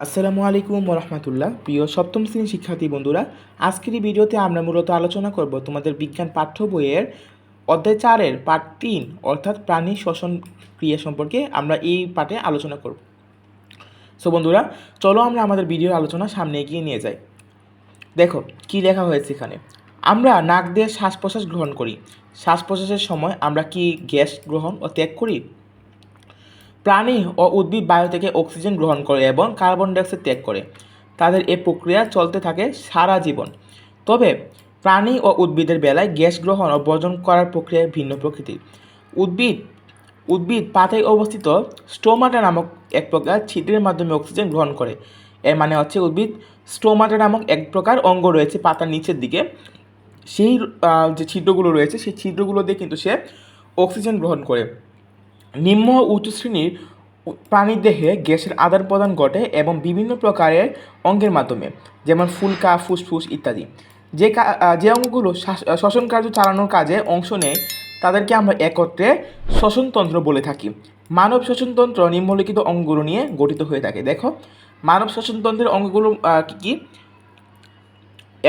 আসসালামু আলাইকুম রহমতুল্লাহ। প্রিয় সপ্তম শ্রেণীর শিক্ষার্থী বন্ধুরা, আজকের এই ভিডিওতে আমরা মূলত আলোচনা করব তোমাদের বিজ্ঞান পাঠ্য বইয়ের অধ্যায় 4-এর পার্ট 3 অর্থাৎ প্রাণী শ্বসন ক্রিয়া সম্পর্কে আমরা এই পাঠে আলোচনা করব। সো বন্ধুরা, চলো আমরা আমাদের ভিডিওর আলোচনা সামনে এগিয়ে নিয়ে যাই। দেখো কি লেখা হয়েছে এখানে। আমরা নাক দিয়ে শ্বাস প্রশ্বাস গ্রহণ করি। শ্বাস প্রশ্বাসের সময় আমরা কি গ্যাস গ্রহণ ও ত্যাগ করি? প্রাণী ও উদ্ভিদ বায়ু থেকে অক্সিজেন গ্রহণ করে এবং কার্বন ডাইঅক্সাইড ত্যাগ করে। তাদের এই প্রক্রিয়া চলতে থাকে সারা জীবন। তবে প্রাণী ও উদ্ভিদের বেলায় গ্যাস গ্রহণ ও বর্জন করার প্রক্রিয়া ভিন্ন প্রকৃতির। উদ্ভিদ উদ্ভিদ পাতায় অবস্থিত স্টোমাটা নামক এক প্রকার ছিদ্রের মাধ্যমে অক্সিজেন গ্রহণ করে। এর মানে হচ্ছে উদ্ভিদ স্টোমাটা নামক এক প্রকার অঙ্গ রয়েছে পাতার নিচের দিকে, সেই যে ছিদ্রগুলো রয়েছে সেই ছিদ্রগুলো দিয়ে কিন্তু সে অক্সিজেন গ্রহণ করে। নিম্ন ও উচ্চ শ্রেণীর প্রাণীর দেহে গ্যাসের আদান প্রদান ঘটে এবং বিভিন্ন প্রকারের অঙ্গের মাধ্যমে, যেমন ফুলকা, ফুসফুস ইত্যাদি। যে অঙ্গগুলো শ্বসন কার্য চালানোর কাজে অংশ নেয় তাদেরকে আমরা একত্রে শ্বসনতন্ত্র বলে থাকি। মানব শ্বসনতন্ত্র নিম্নলিখিত অঙ্গগুলো নিয়ে গঠিত হয়ে থাকে। দেখো মানব শ্বসনতন্ত্রের অঙ্গগুলো কী কী?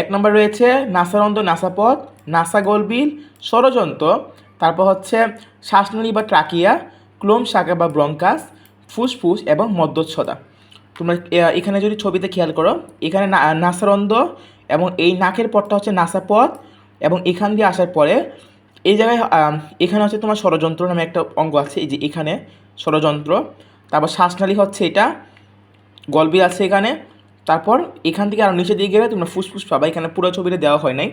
এক নম্বর রয়েছে নাসারন্ধ্র, নাসাপথ, নাসাগোলবিল, ষড়যন্ত্র, তারপর হচ্ছে শ্বাসনালী বা ট্রাকিয়া, ক্লোম শাখা বা ব্রঙ্কাস, ফুসফুস এবং মধ্যচ্ছদা। তোমরা এখানে যদি ছবিতে খেয়াল করো, এখানে নাসারন্ধ্র এবং এই নাকের পথটা হচ্ছে নাসাপথ, এবং এখান দিয়ে আসার পরে এই জায়গায় এখানে হচ্ছে তোমার ষড়যন্ত্র নামে একটা অঙ্গ আছে, এই যে এখানে ষড়যন্ত্র। তারপর শ্বাসনালী হচ্ছে এটা, গলবিল আছে এখানে। তারপর এখান থেকে আরও নিচে দিয়ে গেলে তোমরা ফুসফুস পাবা, এখানে পুরো ছবিটা দেওয়া হয় নাই।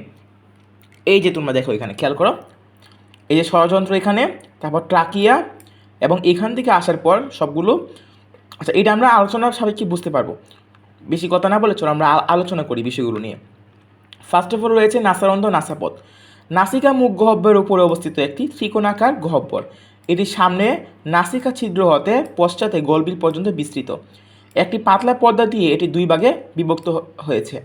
এই যে তোমরা দেখো এখানে খেয়াল করো, এই যে ষড়যন্ত্র এখানে, তারপর ট্রাকিয়া, এবং এখান থেকে আসার পর সবগুলো। আচ্ছা, এটা আমরা আলোচনা সাপেক্ষে বুঝতে পারবো। বেশি কথা না বলে চলো আমরা আলোচনা করি বিষয়গুলো নিয়ে। ফার্স্ট অফ অল রয়েছে নাসারন্ধ্র, নাসাপথ। নাসিকা মুখ গহ্বরের উপরে অবস্থিত একটি ত্রিকোণাকার গহ্বর। এটি সামনে নাসিকা ছিদ্র হতে পশ্চাতে গলবিল পর্যন্ত বিস্তৃত। একটি পাতলা পর্দা দিয়ে এটি দুই ভাগে বিভক্ত হয়েছে।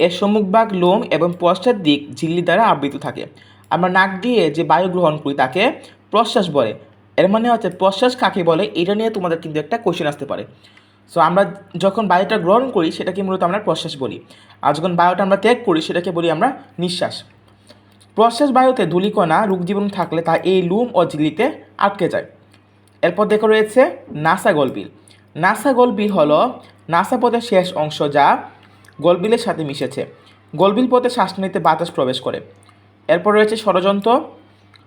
এর সম্মুখভাগ লোম এবং পশ্চাৎ দিক ঝিল্লি দ্বারা আবৃত থাকে। আমরা নাক দিয়ে যে বায়ু গ্রহণ করি তাকে প্রশ্বাস বলে। এর মানে হচ্ছে প্রশ্বাস কাকে বলে, এটা নিয়ে তোমাদের কিন্তু একটা কোশ্চেন আসতে পারে। সো আমরা যখন বায়ুটা গ্রহণ করি সেটাকে মূলত আমরা প্রশ্বাস বলি, আর যখন বায়ুটা আমরা ত্যাগ করি সেটাকে বলি আমরা নিঃশ্বাস। প্রশ্বাস বায়ুতে ধূলিকণা রোগজীবাণু থাকলে তা এই লোম ও ঝিল্লিতে আটকে যায়। এরপর দেখো রয়েছে নাসাগোলবিল। নাসাগোলবিল হলো নাসাপথের শেষ অংশ যা গলবিলের সাথে মিশেছে। গলবিল পথে শ্বাসনালীতে বাতাস প্রবেশ করে। এরপর রয়েছে ষড়যন্ত্র।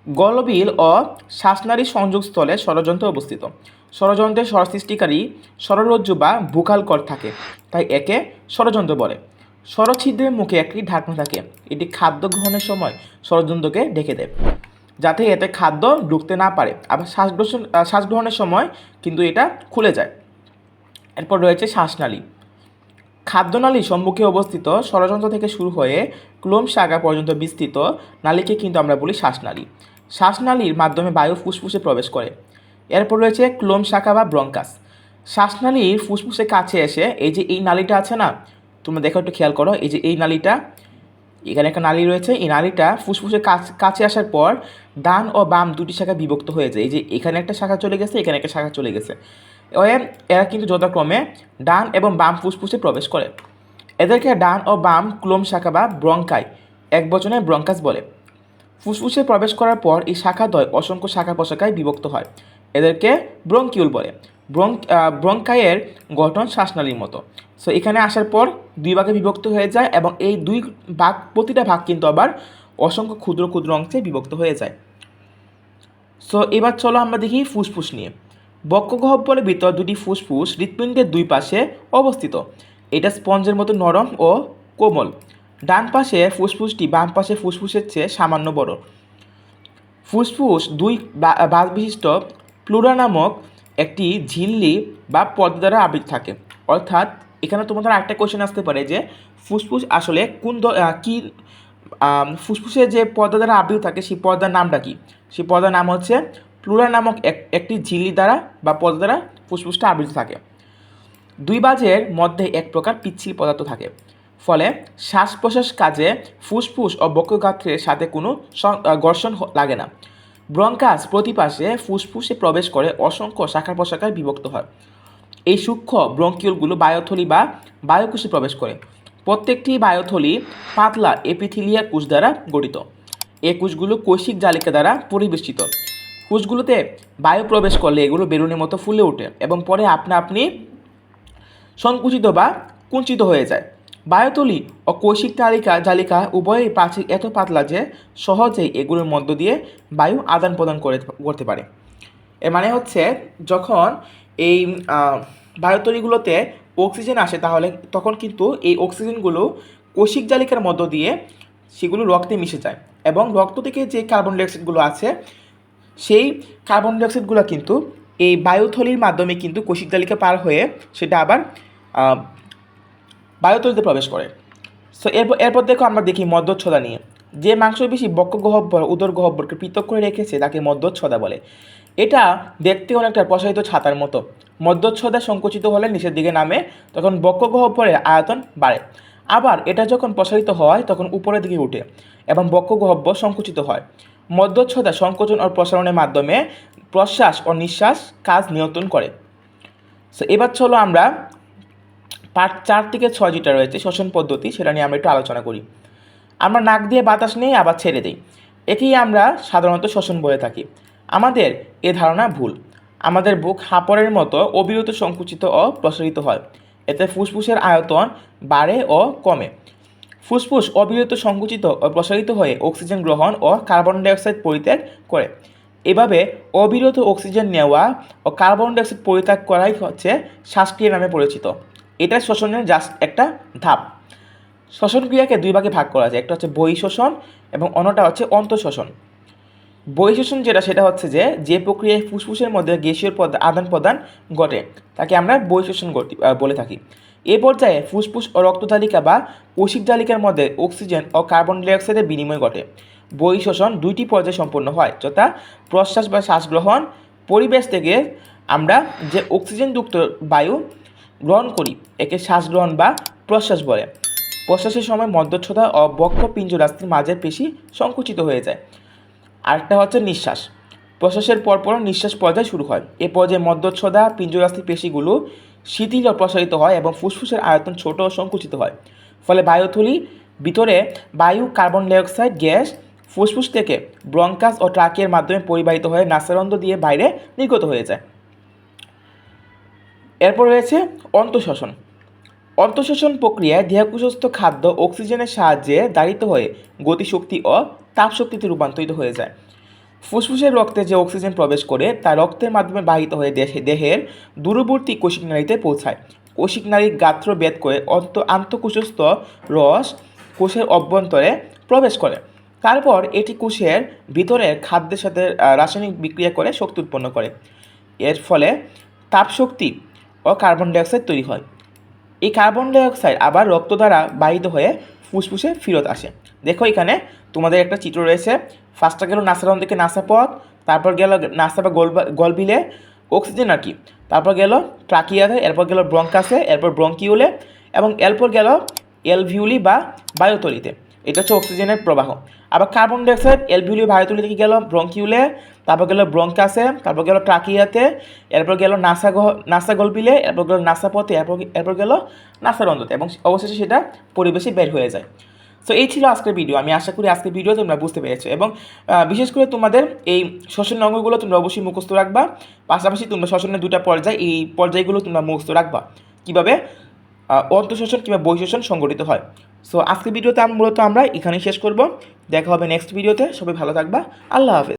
গলবিল ও শ্বাসনালীর সংযোগস্থলে ষড়যন্ত্র অবস্থিত। ষড়যন্ত্রের স্বরসৃষ্টিকারী ষড়রজ্জু বা বুকাল কর থাকে, তাই একে ষড়যন্ত্র বলে। ষড়ছিদ্রের মুখে একটি ঢাকনা থাকে, এটি খাদ্য গ্রহণের সময় ষড়যন্ত্রকে ঢেকে দেয় যাতে এতে খাদ্য ঢুকতে না পারে। আবার শ্বাস গ্রহণের সময় কিন্তু এটা খুলে যায়। এরপর রয়েছে শ্বাসনালী। খাদ্যনালী সম্মুখে অবস্থিত ষড়যন্ত্র থেকে শুরু হয়ে ক্লোম শাখা পর্যন্ত বিস্তৃত নালীকে কিন্তু আমরা বলি শ্বাসনালী। শ্বাসনালীর মাধ্যমে বায়ু ফুসফুসে প্রবেশ করে। এরপর রয়েছে ক্লোম শাখা বা ব্রঙ্কাস। শ্বাসনালীর ফুসফুসের কাছে এসে এই যে এই নালীটা আছে না, তোমরা দেখো একটু খেয়াল করো, এই যে এই নালীটা, এখানে একটা নালী রয়েছে, এই নালীটা ফুসফুসের কাছে আসার পর ডান ও বাম দুটি শাখা বিভক্ত হয়ে যায়। এই যে এখানে একটা শাখা চলে গেছে, এখানে একটা শাখা চলে গেছে। এরা কিন্তু যথাক্রমে ডান এবং বাম ফুসফুসে প্রবেশ করে। এদেরকে ডান ও বাম ক্লোম শাখা বা ব্রঙ্কাই, এক বচনে ব্রঙ্কাস বলে। ফুসফুসে প্রবেশ করার পর এই শাখাদ্বয় অসংখ্য শাখা প্রশাখায় বিভক্ত হয়, এদেরকে ব্রঙ্কিউল বলে। ব্রঙ্কাইয়ের গঠন শ্বাসনালীর মতো। সো এখানে আসার পর দুই ভাগে বিভক্ত হয়ে যায়, এবং এই দুই ভাগ, প্রতিটা ভাগ কিন্তু আবার অসংখ্য ক্ষুদ্র ক্ষুদ্র অংশে বিভক্ত হয়ে যায়। সো এবার চলো আমরা দেখি ফুসফুস নিয়ে। বক্ষগহ্বরের ভিতর দুটি ফুসফুস হৃৎপিণ্ডের দুই পাশে অবস্থিত। এটা স্পঞ্জের মতো নরম ও কোমল। ডান পাশে ফুসফুসটি বাম পাশে ফুসফুসের চেয়ে সামান্য বড়। ফুসফুস দুই বাস বিশিষ্ট প্লুরা নামক একটি ঝিল্লি বা পর্দা দ্বারা আবৃত থাকে। অর্থাৎ এখানে তোমাদের আরেকটা কোশ্চেন আসতে পারে যে ফুসফুস আসলে কি ফুসফুসের যে পর্দা দ্বারা আবৃত থাকে সেই পর্দার নামটা কি? সেই পর্দার নাম হচ্ছে প্লুরা নামক একটি ঝিল্লি দ্বারা বা পর্দা দ্বারা ফুসফুসটা আবৃত থাকে। দুই বাজের মধ্যে এক প্রকার পিচ্ছিল পদার্থ থাকে, ফলে শ্বাস প্রশ্বাস কাজে ফুসফুস ও বক্ষগাত্রের সাথে কোনো ঘর্ষণ লাগে না। ব্রঙ্কাস প্রতি পাশে ফুসফুসে প্রবেশ করে অসংখ্য শাখা প্রশাখায় বিভক্ত হয়। এই সূক্ষ্ম ব্রঙ্কিউলগুলো বায়ুথলি বা বায়ুকোষে প্রবেশ করে। প্রত্যেকটি বায়ুথলি পাতলা এপিথেলিয়াল কোষ দ্বারা গঠিত। এই কোষগুলো কৈশিক জালিকা দ্বারা পরিবেষ্টিত। কোষগুলোতে বায়ু প্রবেশ করলে এগুলো বেলুনের মতো ফুলে ওঠে এবং পরে আপনা আপনি সংকুচিত বা কুঞ্চিত হয়ে যায়। বায়ুথলি ও কৈশিক জালিকা উভয়ই প্রাচীর এত পাতলা যে সহজেই এগুলোর মধ্য দিয়ে বায়ু আদান প্রদান করতে পারে। এর মানে হচ্ছে যখন এই বায়ুথলিগুলোতে অক্সিজেন আসে তাহলে তখন কিন্তু এই অক্সিজেনগুলো কৈশিক জালিকার মধ্য দিয়ে সেগুলো রক্তে মিশে যায় এবং রক্ত থেকে যে কার্বন ডাইঅক্সাইডগুলো আছে সেই কার্বন ডাইঅক্সাইডগুলো কিন্তু এই বায়ুথলির মাধ্যমে কিন্তু কৈশিক জালিকা পার হয়ে সেটা আবার বায়ুথলিতে প্রবেশ করে। সো এরপর দেখো আমরা দেখি মধ্যচ্ছদা নিয়ে। যে মাংসপেশি বক্ষগহ্বর উদর গহ্বরকে পৃথক করে রেখেছে তাকে মধ্যচ্ছদা বলে। এটা দেখতে অনেকটা প্রসারিত ছাতার মতো। মধ্যচ্ছদা সংকুচিত হলে নিচের দিকে নামে, তখন বক্ষগহ্বরের আয়তন বাড়ে। আবার এটা যখন প্রসারিত হয় তখন উপরের দিকে উঠে এবং বক্ষগহ্বর সংকুচিত হয়। মধ্যচ্ছদা সংকোচন ও প্রসারণের মাধ্যমে প্রশ্বাস ও নিঃশ্বাস কাজ নিয়ন্ত্রণ করে। সো এবার চলো আমরা পার্ট 4 থেকে 6 যেটা রয়েছে শ্বসন পদ্ধতি সেটা নিয়ে আমরা একটু আলোচনা করি। আমরা নাক দিয়ে বাতাস নিয়ে আবার ছেড়ে দিই, একেই আমরা সাধারণত শ্বসন বলে থাকি। আমাদের এ ধারণা ভুল। আমাদের বুক হাঁপড়ের মতো অবিরত সংকুচিত ও প্রসারিত হয়, এতে ফুসফুসের আয়তন বাড়ে ও কমে। ফুসফুস অবিরত সংকুচিত ও প্রসারিত হয়ে অক্সিজেন গ্রহণ ও কার্বন ডাইঅক্সাইড পরিত্যাগ করে। এভাবে অবিরত অক্সিজেন নেওয়া ও কার্বন ডাইঅক্সাইড পরিত্যাগ করাই হচ্ছে শ্বাসক্রিয়া নামে পরিচিত। এটা শ্বসনের জাস্ট একটা ধাপ। শ্বসন ক্রিয়াকে দুই ভাগে ভাগ করা যায়, একটা হচ্ছে বহিঃশ্বসন এবং অন্যটা হচ্ছে অন্তঃশ্বসন। বহিঃশ্বসন সেটা হচ্ছে যে প্রক্রিয়ায় ফুসফুসের মধ্যে গ্যাসীয় আদান প্রদান ঘটে তাকে আমরা বহিঃশ্বসন বলে থাকি। এ পর্যায়ে ফুসফুস ও রক্তজালিকা বা কোশিক জালিকার মধ্যে অক্সিজেন ও কার্বন ডাইঅক্সাইডের বিনিময় ঘটে। বহিঃশ্বসন দুইটি পর্যায়ে সম্পন্ন হয়, যথা প্রশ্বাস বা শ্বাসগ্রহণ। পরিবেশ থেকে আমরা যে অক্সিজেনযুক্ত বায়ু গ্রহণ করি একে শ্বাসগ্রহণ বা প্রশ্বাস বলে। প্রশ্বাসের সময় মধ্যচ্ছদা ও বক্ষ পিঞ্জরাস্থির মাঝের পেশি সংকুচিত হয়ে যায়। আরেকটা হচ্ছে নিঃশ্বাস। প্রশ্বাসের পরপর নিঃশ্বাস পর্যায় শুরু হয়। এ পর্যায়ে মধ্যচ্ছদা পিঞ্জরাস্থির পেশিগুলো শিথিল ও প্রসারিত হয় এবং ফুসফুসের আয়তন ছোট ও সংকুচিত হয়। ফলে বায়ুথলি ভিতরে বায়ু কার্বন ডাইঅক্সাইড গ্যাস ফুসফুস থেকে ব্রঙ্কাস ও ট্রাকের মাধ্যমে পরিবাহিত হয়ে নাসারন্ধ্র দিয়ে বাইরে নির্গত হয়ে যায়। এরপর রয়েছে অন্তঃশ্বসন। অন্তঃশ্বসন প্রক্রিয়ায় দেহকোষস্থ খাদ্য অক্সিজেনের সাহায্যে দারিত হয়ে গতিশক্তি ও তাপশক্তিতে রূপান্তরিত হয়ে যায়। ফুসফুসের রক্তে যে অক্সিজেন প্রবেশ করে তা রক্তের মাধ্যমে বাহিত হয়ে দেহের দূরবর্তী কোশিক নালীতে পৌঁছায়। কোশিক নালী গাত্র ভেদ করে আন্তঃকোষস্থ রস কোষের অভ্যন্তরে প্রবেশ করে। তারপর এটি কোষের ভিতরের খাদ্যের সাথে রাসায়নিক বিক্রিয়া করে শক্তি উৎপন্ন করে। এর ফলে তাপশক্তি ও কার্বন ডাইঅক্সাইড তৈরি হয়। এই কার্বন ডাইঅক্সাইড আবার রক্ত দ্বারা বাহিত হয়ে ফুসফুসে ফেরত আসে। দেখো এখানে তোমাদের একটা চিত্র রয়েছে। ফার্স্টটা গেল নাসারন্ধ্র থেকে নাসাপথ, তারপর গেল নাসা বা গলবিলে অক্সিজেন আর কি, তারপর গেল ট্রাকিয়াতে, এরপর গেল ব্রঙ্কাসে, এরপর ব্রঙ্কিউলে এবং এরপর গেল এলভিউলি বা বায়ুথলিতে। এটা হচ্ছে অক্সিজেনের প্রবাহ। আবার কার্বন ডাইঅক্সাইড এলভিউলি বায়ুথলি থেকে গেল ব্রঙ্কিউলে, তারপর গেল ব্রঙ্কাসে, তারপর গেল ট্রাকিয়াতে, এরপর গেল নাসা গলবিলে, এরপর গেল নাসাপথে, এরপর গেল নাসারন্ধ্রতে এবং অবশেষে সেটা পরিবেশে বের হয়ে যায়। সো এই ছিল আজকের ভিডিও। আমি আশা করি আজকের ভিডিও তোমরা বুঝতে পেরেছো এবং বিশেষ করে তোমাদের এই শ্বসন অঙ্গগুলো তোমরা অবশ্যই মুখস্থ রাখবা। পাশাপাশি তোমরা শ্বসনের দুটা পর্যায়, এই পর্যায়গুলো তোমরা মুখস্থ রাখবা কীভাবে অন্তঃশ্বসন কিংবা বহিঃশ্বসন সংগঠিত হয়। সো আজকের ভিডিওতে মূলত আমরা এখানেই শেষ করব। দেখা হবে নেক্সট ভিডিওতে। সবাই ভালো থাকবা। আল্লাহ হাফেজ।